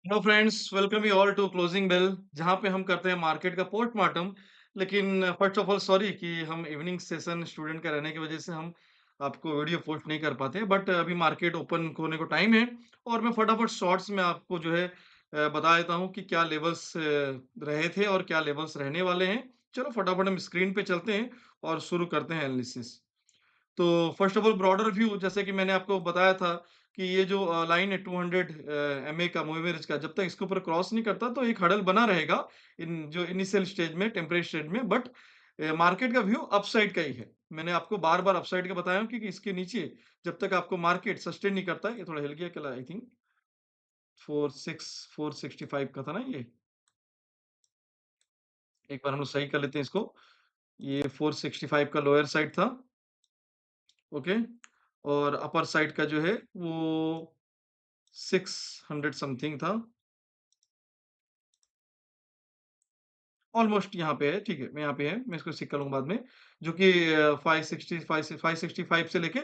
Hello friends, welcome you all to closing bell जहाँ पे हम करते हैं मार्केट का पोस्टमार्टम। लेकिन फर्स्ट ऑफ ऑल सॉरी कि हम इवनिंग सेशन स्टूडेंट का रहने की वजह से हम आपको वीडियो पोस्ट नहीं कर पाते, बट अभी मार्केट ओपन होने को टाइम है और मैं फटाफट शॉर्ट्स में आपको जो है बता देता हूँ कि क्या लेवल्स रहे थे और क्या लेवल्स रहने वाले हैं। चलो फटाफट हम स्क्रीन पे चलते हैं और शुरू करते हैं एनालिसिस। तो first of all broader view, जैसे कि मैंने आपको बताया था कि ये जो लाइन है 200 एमए का मूविंग एवरेज का, जब तक इसके ऊपर क्रॉस नहीं करता तो एक हडल बना रहेगा इन जो इनिशियल स्टेज में, टेम्परेरी स्टेज में। बट मार्केट का व्यू अपसाइड का ही है। मैंने आपको बार बार अपसाइड का बताया हूं, क्योंकि इसके नीचे जब तक आपको मार्केट सस्टेन नहीं करता है। ये थोड़ा हिल गया कल, आई थिंक 465 का था ना ये। एक बार हम लोग सही कर लेते हैं इसको। ये 465 का लोअर साइड था। ओके। और अपर साइड का जो है वो 600 समथिंग था। ऑलमोस्ट यहाँ पे है, ठीक है, मैं यहाँ पे है, मैं इसको चेक कर लूँगा बाद में, जो कि 565 से 565 से लेके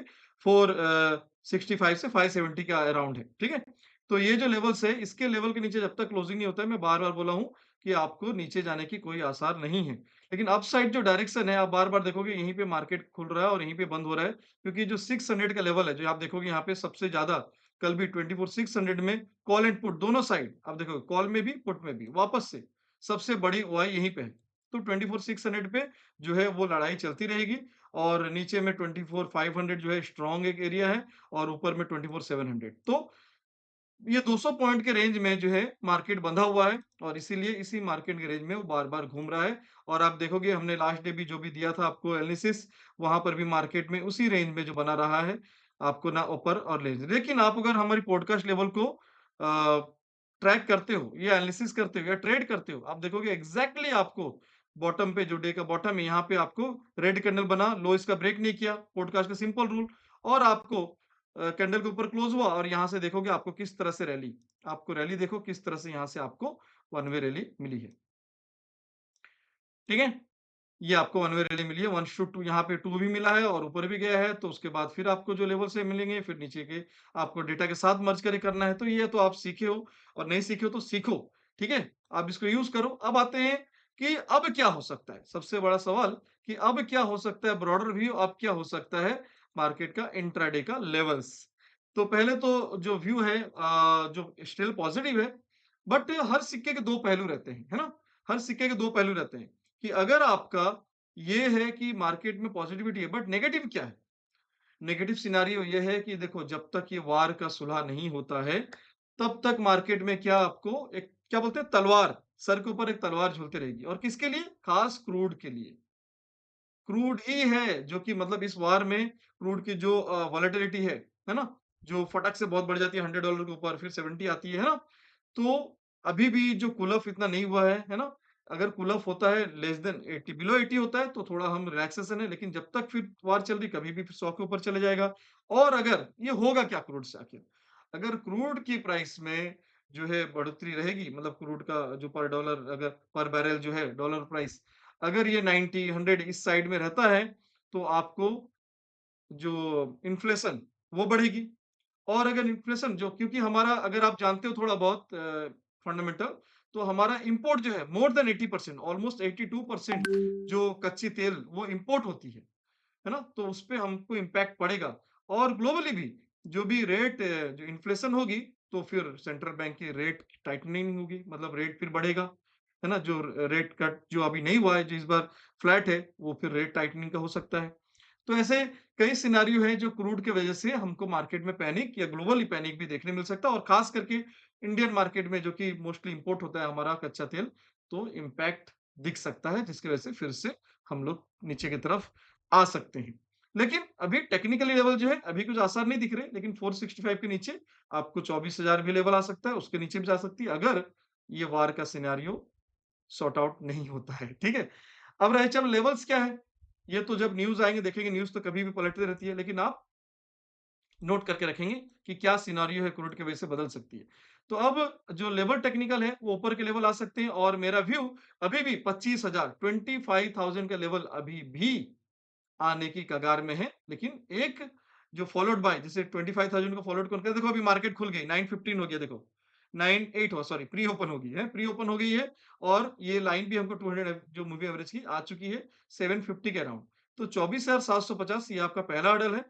465 से 570 के अराउंड है, ठीक है? तो ये जो लेवल्स है, इसके लेवल के नीचे जब तक क्लोजिंग नहीं होता है, मैं बार-बार बोला हूँ कि आपको नीचे जाने की कोई आसार नहीं है। लेकिन अपसाइड जो डायरेक्शन है, आप बार-बार देखोगे यहीं पे मार्केट खुल रहा है और यहीं पे बंद हो रहा है, क्योंकि जो 600 का लेवल है, जो आप देखोगे यहाँ पे सबसे ज़्यादा कल भी 24,600 में कॉल एंड पुट दोनों साइड आप देखोगे, कॉल में भी, पुट में भी, वापस से सबसे बड़ी ओआई यहीं पे है। तो 24,600 पे जो है वो लड़ाई चलती रहेगी और नीचे में 24,500 जो है स्ट्रॉन्ग एक एरिया है और ऊपर में 24,700। तो ये 200 पॉइंट के रेंज में जो है मार्केट बंधा हुआ है और इसीलिए इसी मार्केट के रेंज में वो बार-बार घूम रहा है। और आप देखोगे हमने लास्ट डे भी जो भी दिया था आपको एनालिसिस, वहाँ पर भी मार्केट में उसी रेंज में जो बना रहा है, आपको ना ऊपर और लेकिन आप अगर हमारी पॉडकास्ट लेवल को ट्रैक करते हो, या एनालिसिस करते हो या ट्रेड करते हो, आप देखोगे एग्ज़ैक्टली आपको बॉटम पे, जो डे का बॉटम है, यहाँ पे आपको रेड कैंडल बना, लो इसका ब्रेक नहीं किया, पॉडकास्ट का सिंपल रूल, और आपको कैंडल के ऊपर क्लोज हुआ और यहाँ से देखोगे आपको किस तरह से रैली, आपको रैली देखो किस तरह से यहाँ से आपको वन वे रैली मिली है। ठीक है? ये आपको वन वे रैली मिली है, 1 टू 2, यहाँ पे 2 भी मिला है और ऊपर भी गया है, तो उसके बाद फिर आपको जो लेवल से मिलेंगे, फिर नीचे के आपको डेटा के साथ मर्ज करके करना है। तो ये तो आप सीखे हो, और नहीं सीखे हो तो सीखो, ठीक है? आप इसको यूज़ करो। अब आते हैं कि अब क्या हो सकता है? सबसे बड़ा सवाल कि अब क्या हो सकता है, ब्रॉडर व्यू अब क्या हो सकता है मार्केट का इंट्राडे का लेवल्स। तो पहले तो जो व्यू है जो स्टिल पॉजिटिव है, बट हर सिक्के के 2 पहलू रहते हैं, है ना? हर सिक्के के 2 पहलू रहते हैं। कि अगर आपका ये है कि मार्केट में पॉजिटिविटी है, बट नेगेटिव क्या है? नेगेटिव सिनेरियो ये है कि देखो, जब तक ये वार का सुलह नहीं होता है, तब तक मार्केट में क्या आपको एक क्या बोलते हैं, तलवार, सर के ऊपर एक तलवार झूलती रहेगी। और किसके लिए? खास क्रूड के लिए। क्रूड ही है जो कि मतलब इस वार में क्रूड की जो वोलेटिलिटी है ना? जो फटक से बहुत बढ़ जाती है $100 के ऊपर, फिर 70 आती है ना? तो अभी भी जो कूल ऑफ इतना नहीं हुआ है ना? अगर कूल ऑफ होता है लेस देन 80, बिलो 80 होता है तो थोड़ा हम रिलैक्सेशन है, लेकिन जब तक फिर वार चल रही, कभी भी फिर 100 के ऊपर चले जाएगा। और अगर ये होगा क्या क्रूड से आखिर? अगर क्रूड की प्राइस में जो है बढ़ोतरी रहेगी, मतलब क्रूड का जो पर डॉलर, अगर पर बैरल जो है डॉलर प्राइस, अगर ये 90, 100 इस साइड में रहता है, तो आपको जो इन्फ्लेशन वो बढ़ेगी। और अगर इन्फ्लेशन जो, क्योंकि हमारा, अगर आप जानते हो थोड़ा बहुत फंडामेंटल, तो हमारा इंपोर्ट जो है मोर देन 80%, ऑलमोस्ट 82% जो कच्ची तेल वो इंपोर्ट होती है ना? तो उसपे हमको इम्पैक्ट पड़ेगा। और ग्लोबली भी जो भी रेट जो इन्फ्लेशन होगी, तो फिर सेंट्रल बैंक की रेट टाइटनिंग होगी, मतलब रेट फिर बढ़ेगा, है ना? जो रेट कट जो अभी नहीं हुआ है, जो इस बार फ्लैट है, वो फिर रेट टाइटनिंग का हो सकता है। तो ऐसे कई सिनेरियो हैं जो क्रूड की वजह से हमको मार्केट में पैनिक या ग्लोबली पैनिक भी देखने मिल सकता है, और खास करके इंडियन मार्केट में जो कि मोस्टली इंपोर्ट होता है हमारा कच्चा तेल, तो इम्पैक्ट दिख सकता है, जिसकी वजह से फिर से हम लोग नीचे की तरफ आ सकते हैं। लेकिन अभी टेक्निकली लेवल जो है, अभी कुछ आसार नहीं दिख रहे, लेकिन 465 के नीचे आपको 24,000 भी लेवल आ सकता है, उसके नीचे भी जा सकती है, अगर ये वार का सिनेरियो सॉर्ट आउट नहीं होता है, ठीक है? अब रहे चल लेवल्स क्या है? ये तो जब न्यूज़ आएँगे देखेंगे, न्यूज़ तो कभी भी पलटती रहती है, लेकिन आप नोट करके रखेंगे कि क्या सिनेरियो है क्रूड की वजह से बदल सकती है। तो अब जो लेवल टेक्निकल है, वो ऊपर के लेवल आ सकते हैं, और मेरा व्यू अभी भी 25,000 25,000 का लेवल अभी भी आने की कगार में है। लेकिन एक जो फॉलोड बाय, जैसे 25,000 को फॉलोड कौन कर, देखो अभी मार्केट खुल गई, 9:15 हो गया देखो। 98 हो सॉरी प्री ओपन हो गई है, प्री ओपन हो गई है और ये लाइन भी हमको 200 जो मूविंग एवरेज की आ चुकी है 750 के अराउंड। तो 24,750 ये आपका पहला हर्डल है।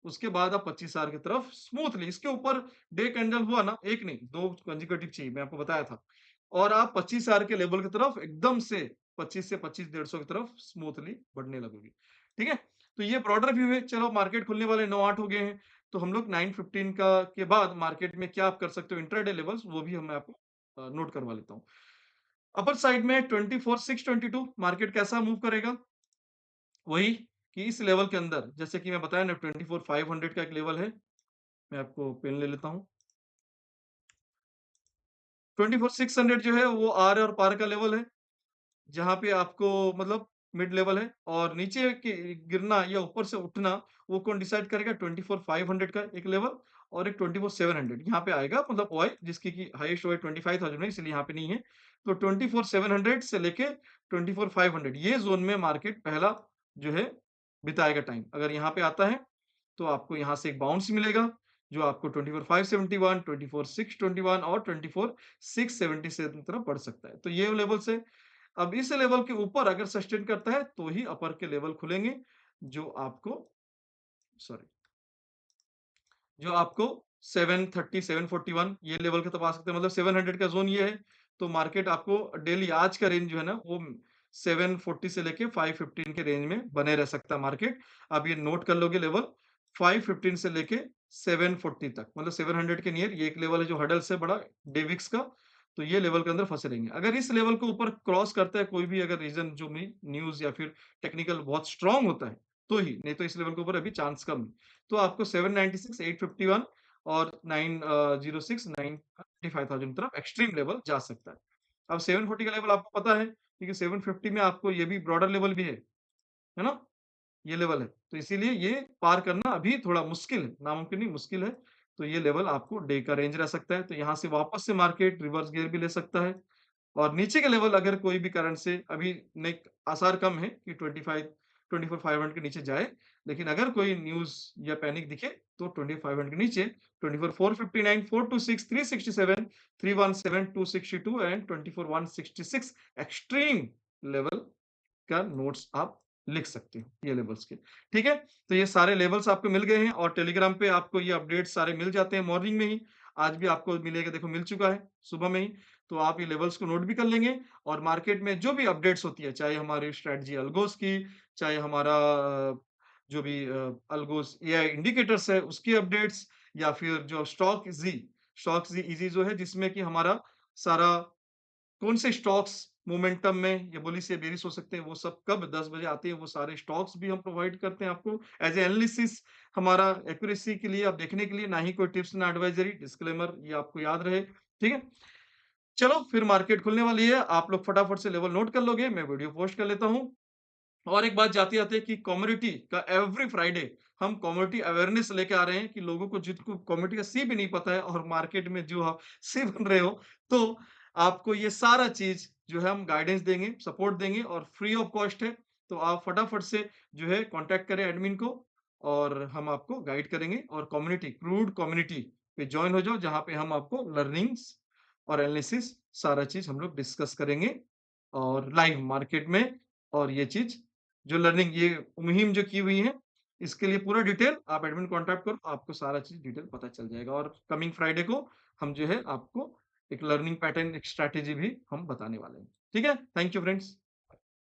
उसके बाद आप 25,000 की तरफ स्मूथली इसके ऊपर डे कैंडल हुआ ना, 1 नहीं 2 कंसेक्यूटिव चाहिए, मैं आपको बताया था। और आप 25,000 के लेवल की तरफ एकदम से 25 से 25,150 की तरफ स्मूथली बढ़ने लगोगे। ठीक है? तो ये ब्रॉडर व्यू है। चलो मार्केट खुलने वाले 9-8 हो गए हैं। तो हम लोग 9:15 का के बाद मार्केट में क्या आप कर सकते हो इंट्राडे लेवल्स वो भी हम मैं आपको नोट करवा लेता हूँ। अपर साइड में 24,622 मार्केट कैसा मूव करेगा? वही कि इस लेवल के अंदर जैसे कि मैं बताया ना 24,500 का एक लेवल है। मैं आपको पेन ले लेता हूँ। 24,600 जो है वो आर और पार का लेवल है। जहाँ पे आपको मतलब मिड लेवल है और नीचे के गिरना या ऊपर से उठना वो कौन डिसाइड करेगा 24,500 का एक लेवल और एक 24,700 यहाँ पे आएगा मतलब ओआई जिसकी की हाईएस्ट ओआई 25,000 है इसलिए यहाँ पे नहीं है। तो 24,700 से लेके 24,500 ये ज़ोन में मार्केट पहला जो है बिताएगा टाइम। अगर यहाँ पे आता है तो आपको यहाँ से एक बाउंस मिलेगा जो आपको 24,571, 24,621 और 24,677 की तरफ बढ़ सकता है। तो ये लेवल्स है। अब इस लेवल के ऊपर अगर सस्टेन करता है तो ही अपर के लेवल खुलेंगे जो आपको सॉरी जो आपको 730 741 ये लेवल के तक आ सकते हैं मतलब 700 का जोन ये है तो मार्केट आपको डेली आज का रेंज जो है ना वो 740 से लेके 515 के रेंज में बने रह सकता है मार्केट। आप ये नोट कर लोगे लेवल 515 से लेके 740 तक मतलब 700 के नियर ये एक लेवल है जो हर्डल से बड़ा डेविक्स का। तो ये लेवल के अंदर फंसे रहेंगे। अगर इस लेवल को ऊपर क्रॉस करता है कोई भी अगर रीजन जो भी न्यूज़ या फिर टेक्निकल बहुत स्ट्रांग होता है तो ही, नहीं तो इस लेवल के ऊपर अभी चांस कम है। तो आपको 796, 851 और 906, 935,000 की तरफ एक्सट्रीम लेवल जा सकता है। अब 740 का लेवल आपको पता है क्योंकि 750 में आपको ये भी ब्रॉडर लेवल भी है ना? ये लेवल है। तो इसीलिए ये पार करना अभी थोड़ा मुश्किल है, नामुमकिन नहीं मुश्किल है। तो ये लेवल आपको डे का रेंज रह सकता है। तो यहाँ से वापस से मार्केट रिवर्स गियर भी ले सकता है। और नीचे के लेवल अगर कोई भी कारण से अभी नहीं आसार कम है कि 24,500 के नीचे जाए। लेकिन अगर कोई न्यूज़ या पैनिक दिखे तो 2500 के नीचे 24,459, 426, 367, 317, 262 एंड 24,166 एक्सट्रीम लेवल का नोट्स आप लिख सकते हो ये लेवल्स के। ठीक है? तो ये सारे लेवल्स आपको मिल गए हैं और टेलीग्राम पे आपको ये अपडेट्स सारे मिल जाते हैं मॉर्निंग में ही। आज भी आपको मिलेगा देखो मिल चुका है सुबह में ही। तो आप ये लेवल्स को नोट भी कर लेंगे और मार्केट में जो भी अपडेट्स होती है, चाहे हमारी स्ट्रैटेजी अल्गोस की, चाहे हमारा जो भी अल्गोस एआई इंडिकेटर्स है उसकी अपडेट्स या फिर जो स्टॉक जी इजी जो है जिसमें कि हमारा सारा कौन से स्टॉक्स मोमेंटम में या बुलिश या बेरिश हो सकते हैं, वो सब कब 10 बजे आते हैं, वो सारे स्टॉक्स भी हम प्रोवाइड करते हैं आपको एज़ ए एनालिसिस हमारा एक्यूरेसी के लिए आप देखने के लिए, ना ही कोई टिप्स ना एडवाइजरी, डिस्क्लेमर ये आपको याद रहे, ठीक है? चलो फिर मार्केट खुलने वाली है, आप लोग फटाफट से लेवल नोट कर लोगे, मैं वीडियो पोस्ट कर लेता हूँ। और एक बात जाते-जाते कि कम्युनिटी का एवरी फ्राइडे हम कम्युनिटी अवेयरनेस लेके आ रहे हैं कि लोगों को जिनको कम्युनिटी का सी भी नहीं पता है और मार्केट में जो आप सी बन रहे हो, तो आपको ये सारा चीज़ जो है हम गाइडेंस देंगे, सपोर्ट देंगे और फ्री ऑफ कॉस्ट है। तो आप फटाफट से जो है कॉन्टैक्ट करें एडमिन को और हम आपको गाइड करेंगे और कम्युनिटी क्रूड कम्युनिटी पे जॉइन हो जाओ, जहाँ पे हम आपको लर्निंग्स और एनालिसिस सारा चीज़ हम लोग डिस्कस करेंगे और लाइव मार्केट में और ये चीज़ जो लर्निंग ये मुहिम जो की हुई है, इसके लिए पूरा डिटेल आप एडमिन कॉन्टैक्ट करो, आपको सारा चीज़ डिटेल पता चल जाएगा और कमिंग फ्राइडे को हम जो है आपको एक लर्निंग पैटर्न, एक स्ट्रैटेजी भी हम बताने वाले हैं। ठीक है? Thank you friends.